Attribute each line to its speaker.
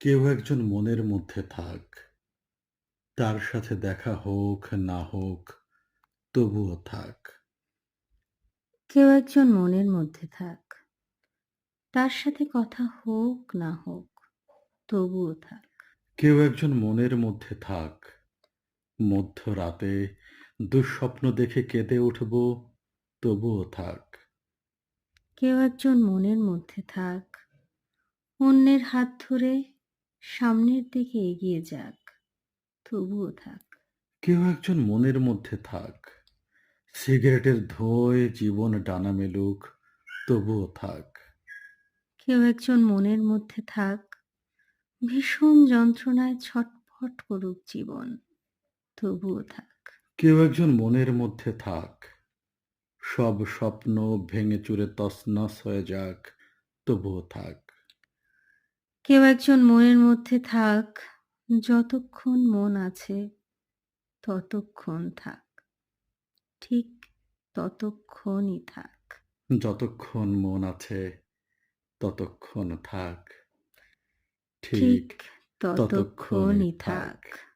Speaker 1: কেউ একজন মনের মধ্যে থাক, তার সাথে দেখা হোক না হোক তবুও থাক।
Speaker 2: কেউ একজন মনের মধ্যে থাক, তার সাথে কথা হোক না হোক তবুও থাক।
Speaker 1: কেউ একজন মনের মধ্যে থাক, মধ্যরাতে দুঃস্বপ্ন দেখে কেঁদে উঠব তবুও থাক।
Speaker 2: কেউ একজন মনের মধ্যে থাক, অন্যের হাত ধরে সামনের দিকে এগিয়ে যাক তবুও থাক।
Speaker 1: কেউ একজন মনের মধ্যে থাক, সিগারেটের ধোঁয়ায় জীবন ডানা মেলুক তবুও থাক।
Speaker 2: কেউ একজন মনের মধ্যে থাক, ভীষণ যন্ত্রণায় ছটফট করুক জীবন তবুও থাক।
Speaker 1: কেউ একজন মনের মধ্যে থাক, সব স্বপ্ন ভেঙে চুরে তছনছ হয়ে যাক তবুও থাক।
Speaker 2: কেউ একজন মনের মধ্যে থাক, যতক্ষণ মন আছে ততক্ষণ থাক, ঠিক ততক্ষণই থাক।
Speaker 1: যতক্ষণ মন আছে ততক্ষণ থাক, ঠিক
Speaker 2: ঠিক
Speaker 1: ততক্ষণই
Speaker 2: ততক্ষণই
Speaker 1: থাক।
Speaker 2: থাক।